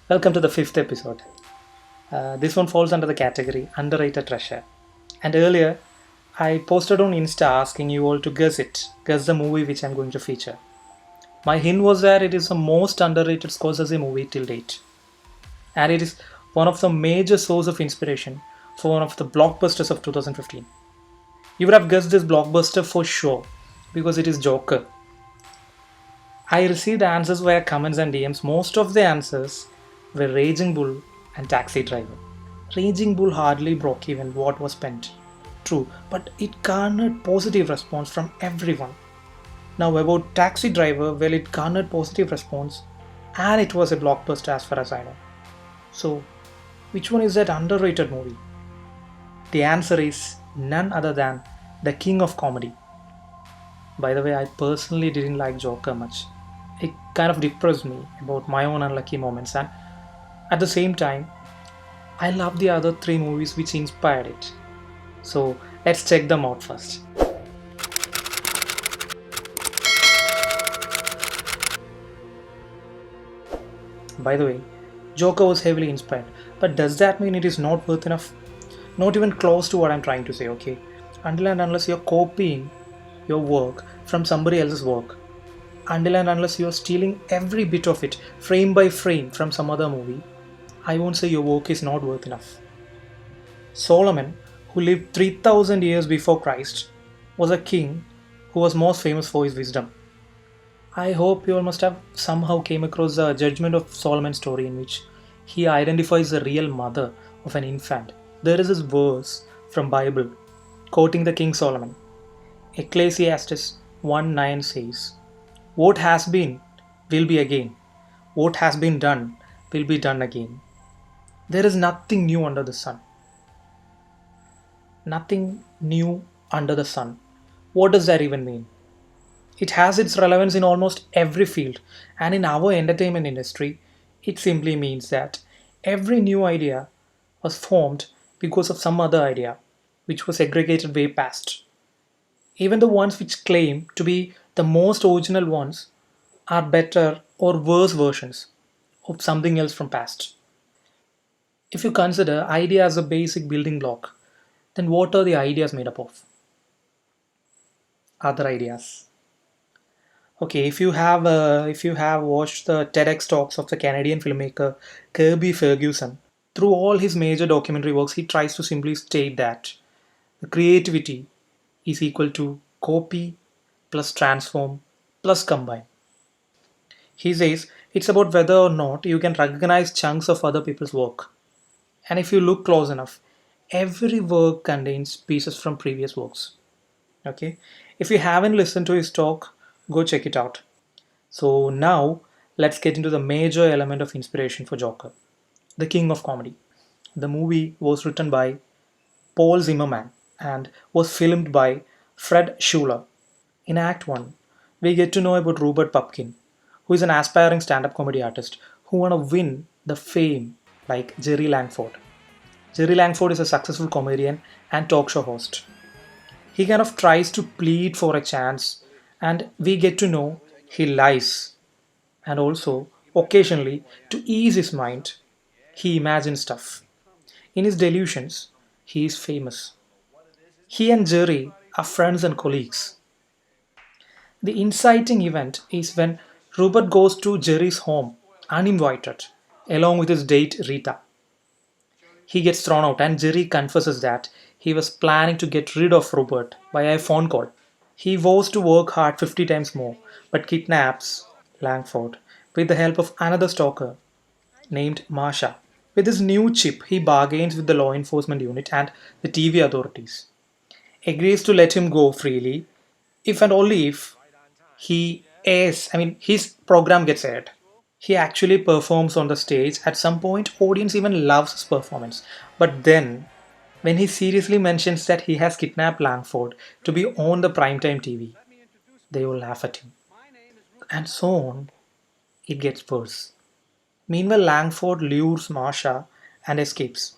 Welcome to the fifth episode. This one falls under the category underrated treasure. And earlier, I posted on Insta asking you all to guess the movie which I'm going to feature. My hint was that it is the most underrated Scorsese movie till date, and it is one of the major source of inspiration for one of the blockbusters of 2015. You would have guessed this blockbuster for sure because it is Joker. I received answers via comments and DMs. Most of the answers were Raging Bull and Taxi Driver. Raging Bull hardly broke even what was spent. True, but it garnered positive response from everyone. Now about Taxi Driver, well it garnered positive response and it was a blockbuster as far as I know. So, which one is that underrated movie? The answer is none other than the king of comedy. By the way, I personally didn't like Joker much. It kind of depressed me about my own unlucky moments, and at the same time, I love the other three movies which inspired it. So let's check them out first. By the way, Joker was heavily inspired, but does that mean it is not worth enough? Not even close to what I'm trying to say, okay? Until and unless you're copying your work from somebody else's work, until and unless you're stealing every bit of it, frame by frame, from some other movie, I won't say your work is not worth enough. Solomon, who lived 3000 years before Christ, was a king who was most famous for his wisdom. I hope you all must have somehow came across the Judgment of Solomon story in which he identifies the real mother of an infant. There is this verse from Bible quoting the King Solomon. Ecclesiastes 1:9 says, "What has been will be again. What has been done will be done again." There is nothing new under the sun. Nothing new under the sun. What does that even mean? It has its relevance in almost every field, and in our entertainment industry, it simply means that every new idea was formed because of some other idea, which was segregated way past. Even the ones which claim to be the most original ones are better or worse versions of something else from past. If you consider idea as a basic building block, then what are the ideas made up of? Other ideas. Okay, if you have watched the TEDx talks of the Canadian filmmaker Kirby Ferguson, through all his major documentary works, he tries to simply state that the creativity is equal to copy plus transform plus combine. He says it's about whether or not you can recognize chunks of other people's work. And if you look close enough, every work contains pieces from previous works. Okay? If you haven't listened to his talk, go check it out. So now let's get into the major element of inspiration for Joker, the king of comedy. The movie was written by Paul Zimmerman and was filmed by Fred Schuller. In Act 1, we get to know about Rupert Pupkin, who is an aspiring stand up comedy artist who want to win the fame like Jerry Langford. Jerry Langford is a successful comedian and talk show host. He kind of tries to plead for a chance, and we get to know he lies. And also, occasionally, to ease his mind, he imagines stuff. In his delusions, he is famous. He and Jerry are friends and colleagues. The inciting event is when Rupert goes to Jerry's home uninvited, along with his date Rita. He gets thrown out, and Jerry confesses that he was planning to get rid of Rupert via a phone call. He vows to work hard 50 times more, but kidnaps Langford with the help of another stalker named Marsha. With his new chip, he bargains with the law enforcement unit and the TV authorities. Agrees to let him go freely if and only if his program gets aired. He actually performs on the stage. At some point, audience even loves his performance. But then, when he seriously mentions that he has kidnapped Langford to be on the primetime TV, they all laugh at him. And so on, it gets worse. Meanwhile, Langford lures Marsha and escapes.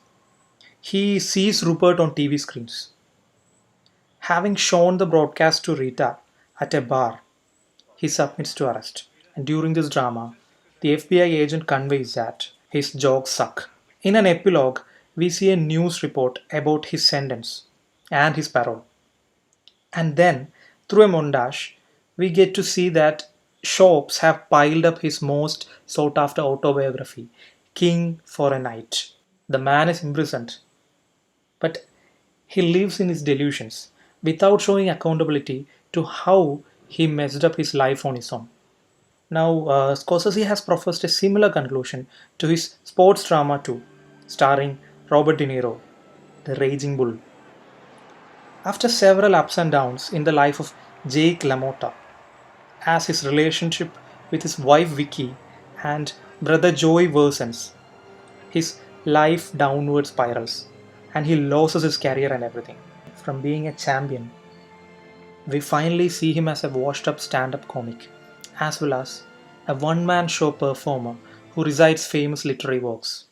He sees Rupert on TV screens. Having shown the broadcast to Rita at a bar, he submits to arrest. And during this drama, the FBI agent conveys that His jokes suck. In an epilogue, we see a news report about his sentence and his parole. And then, through a montage, we get to see that shops have piled up his most sought after autobiography, King for a Night. The man is imprisoned, but he lives in his delusions without showing accountability to how he messed up his life on his own. Now, Scorsese has professed a similar conclusion to his sports drama too, starring Robert De Niro, The Raging Bull. After several ups and downs in the life of Jake LaMotta, as his relationship with his wife Vicky and brother Joey worsens, his life downward spirals, and he loses his career and everything. From being a champion, we finally see him as a washed up stand up comic, as well as a one man show performer who recites famous literary works.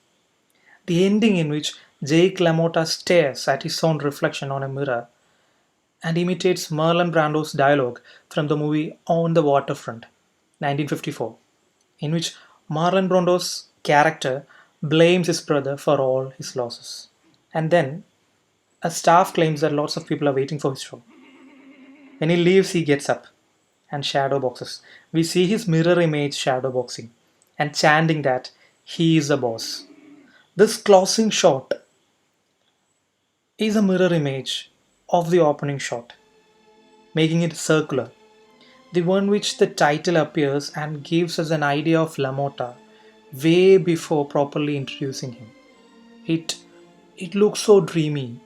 The ending, in which Jake LaMotta stares at his own reflection on a mirror and imitates Marlon Brando's dialogue from the movie On the Waterfront, 1954, in which Marlon Brando's character blames his brother for all his losses. And then a staff claims that lots of people are waiting for his show. When he leaves, he gets up and shadow boxes. We see his mirror image shadow boxing and chanting that he is the boss. This closing shot is a mirror image of the opening shot, making it circular, the one which the title appears and gives us an idea of LaMotta way before properly introducing him. It it looks so dreamy,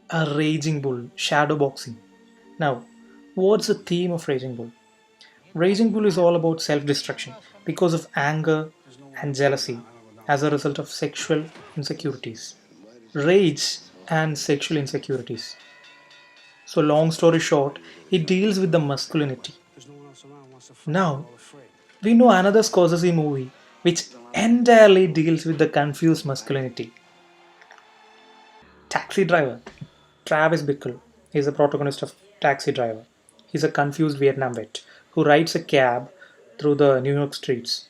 a raging bull, shadow boxing. Now, what's the theme of Raging Bull? Raging Bull is all about self destruction because of anger and jealousy as a result of sexual insecurities. Rage and sexual insecurities. So, long story short, it deals with the masculinity. Now, we know another Scorsese movie which entirely deals with the confused masculinity. Taxi Driver. Travis Bickle is the protagonist of Taxi Driver. He's a confused Vietnam vet who rides a cab through the New York streets,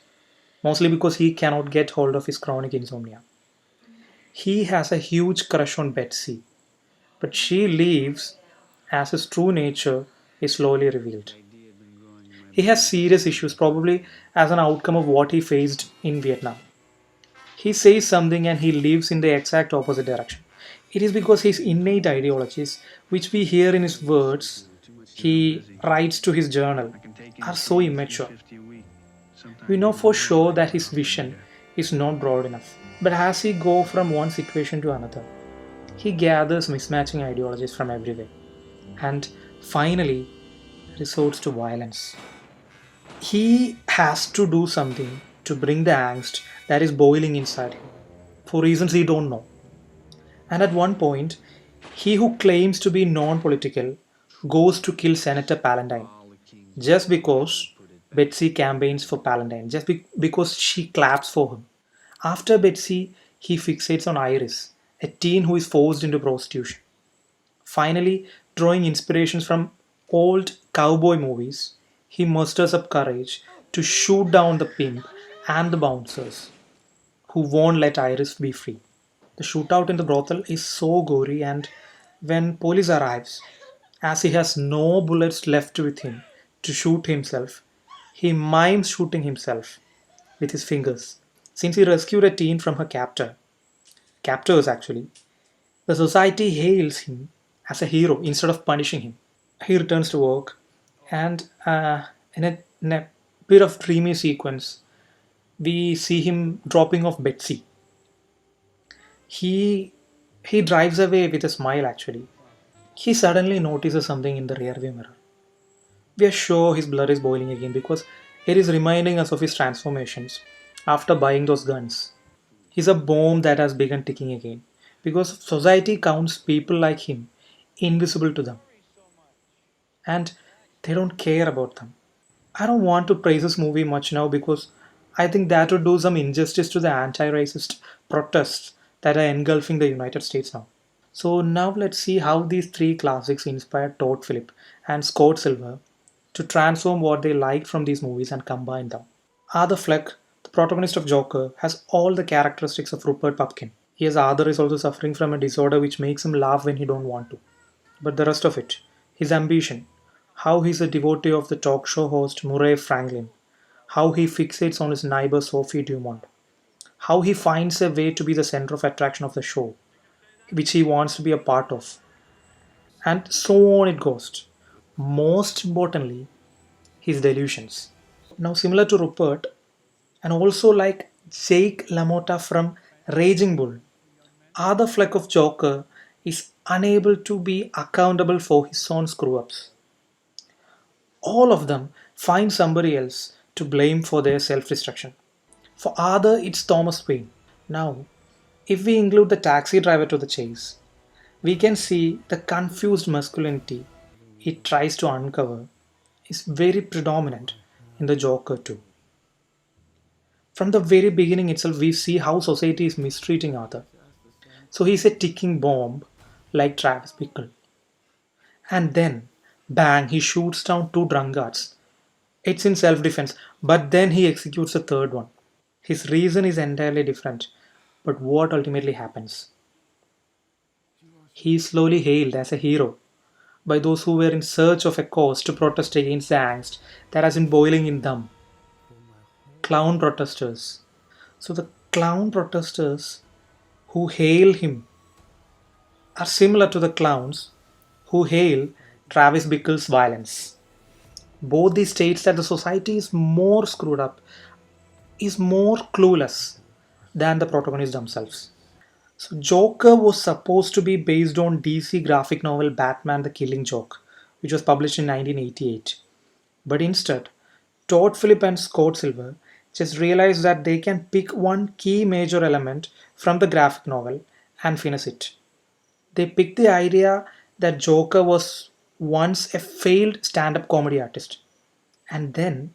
mostly because he cannot get hold of his chronic insomnia. He has a huge crush on Betsy, but she leaves as his true nature is slowly revealed. He has serious issues, probably as an outcome of what he faced in Vietnam. He says something and he lives in the exact opposite direction. It is because his innate ideologies, which we hear in his words, he writes to his journal, are so immature. We know for sure that his vision is not broad enough. But as he goes from one situation to another, he gathers mismatching ideologies from everywhere and finally resorts to violence. He has to do something to bring the angst that is boiling inside him for reasons he don't know. And at one point, he who claims to be non political goes to kill Senator Palantine just because Betsy campaigns for Palantine, because she claps for him. After Betsy, he fixates on Iris, a teen who is forced into prostitution. Finally, drawing inspirations from old cowboy movies, he musters up courage to shoot down the pimp and the bouncers who won't let Iris be free. The shootout in the brothel is so gory, and when police arrives, as he has no bullets left with him to shoot himself, he mimes shooting himself with his fingers. Since he rescued a teen from her captors actually, the society hails him as a hero instead of punishing him. He returns to work, and in a bit of dreamy sequence, we see him dropping off Betsy. He he drives away with a smile actually. He suddenly notices something in the rearview mirror. We are sure his blood is boiling again because it is reminding us of his transformations after buying those guns. He's a bomb that has begun ticking again because society counts people like him invisible to them and they don't care about them. I don't want to praise this movie much now because I think that would do some injustice to the anti racist protests that are engulfing the United States now. So now let's see how these three classics inspired Todd Phillip and Scott Silver to transform what they liked from these movies and combine them. Arthur Fleck, the protagonist of Joker, has all the characteristics of Rupert Pupkin. His Arthur is also suffering from a disorder which makes him laugh when he don't want to. But the rest of it, his ambition, how he's a devotee of the talk show host Murray Franklin, how he fixates on his neighbor Sophie Dumont, how he finds a way to be the center of attraction of the show, which he wants to be a part of, and so on it goes. Most importantly, his delusions. Now, similar to Rupert, and also like Jake LaMotta from Raging Bull, Arthur Fleck of Joker is unable to be accountable for his own screw ups. All of them find somebody else to blame for their self destruction. For Arthur, it's Thomas Wayne. Now, if we include the taxi driver to the chase, we can see the confused masculinity he tries to uncover is very predominant in the Joker too. From the very beginning itself, we see how society is mistreating Arthur. So he's a ticking bomb like Travis Bickle. And then, bang, he shoots down two drunkards. It's in self defense, but then he executes a third one. His reason is entirely different, but what ultimately happens? He is slowly hailed as a hero by those who were in search of a cause to protest against the angst that has been boiling in them. Clown protesters. So the clown protesters who hail him are similar to the clowns who hail Travis Bickle's violence. Both these states that the society is more screwed up, is more clueless than the protagonists themselves. So Joker was supposed to be based on DC graphic novel Batman the Killing Joke, which was published in 1988. But instead, Todd Phillip and Scott Silver just realized that they can pick one key major element from the graphic novel and finish it. They picked the idea that Joker was once a failed stand up comedy artist, and then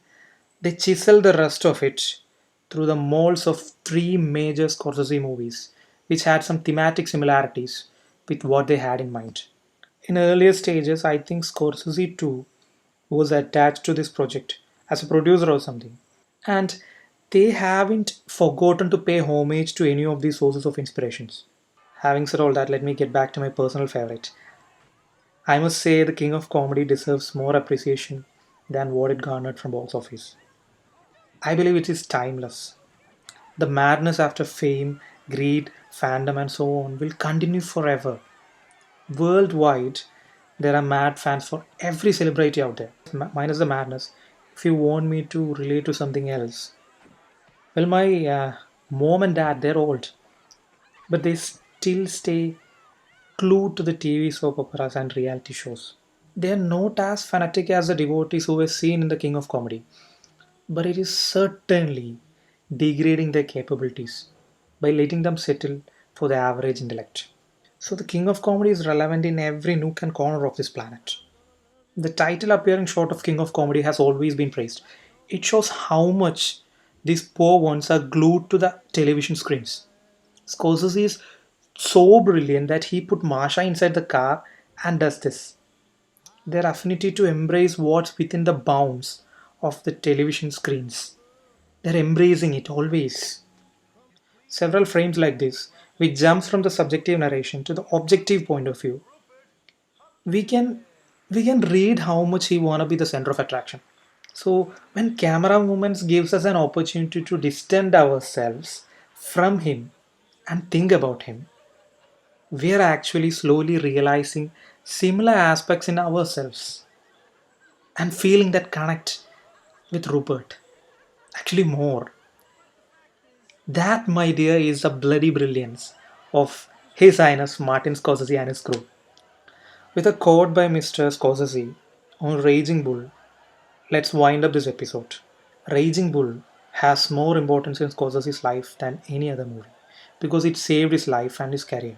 they chiseled the rest of it through the molds of three major Scorsese movies, which had some thematic similarities with what they had in mind. In earlier stages, I think Scorsese too was attached to this project as a producer or something. And they haven't forgotten to pay homage to any of these sources of inspirations. Having said all that, let me get back to my personal favorite. I must say the King of Comedy deserves more appreciation than what it garnered from box office. I believe it is timeless. The madness after fame, greed, fandom, and so on will continue forever. Worldwide, there are mad fans for every celebrity out there. Minus the madness. If you want me to relate to something else, well, my mom and dad, they're old, but they still stay glued to the TV soap operas and reality shows. They are not as fanatic as the devotees who were seen in the King of Comedy, but it is certainly degrading their capabilities by letting them settle for the average intellect. So, the King of Comedy is relevant in every nook and corner of this planet. The title appearing short of King of Comedy has always been praised. It shows how much these poor ones are glued to the television screens. Scorsese is so brilliant that he put Marsha inside the car and does this. Their affinity to embrace what's within the bounds of the television screens. They're embracing it always. Several frames like this, which jumps from the subjective narration to the objective point of view, we can we can read how much he wanna be the center of attraction. So when camera movements gives us an opportunity to distance ourselves from him and think about him, we are actually slowly realizing similar aspects in ourselves and feeling that connect with Rupert. Actually, more. That, my dear, is the bloody brilliance of His Highness Martin Scorsese and his crew. With a quote by Mr. Scorsese on Raging Bull, let's wind up this episode. Raging Bull has more importance in Scorsese's life than any other movie because it saved his life and his career.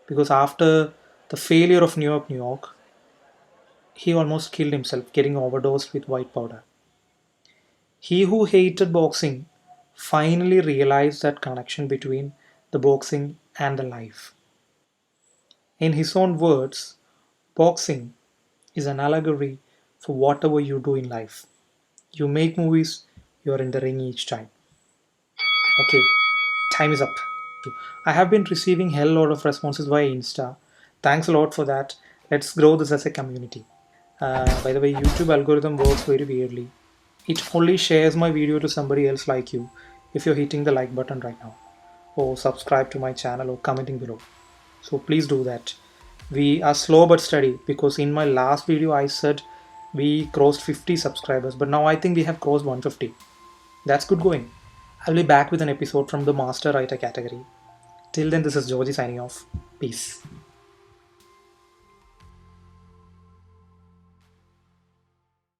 Because after the failure of New York, New York, he almost killed himself getting overdosed with white powder. He who hated boxing finally realized that connection between the boxing and the life. In his own words, boxing is an allegory for whatever you do in life. You make movies, you are in the ring each time. Okay, time is up. I have been receiving hell lot of responses via Insta. Thanks a lot for that. Let's grow this as a community. By the way, YouTube algorithm works very weirdly. It only shares my video to somebody else like you if you're hitting the like button right now, or subscribe to my channel or commenting below. So please do that. We are slow but steady because in my last video I said we crossed 50 subscribers, but now I think we have crossed 150. That's good going. I'll be back with an episode from the Master Writer category. Till then, this is Georgie signing off. Peace.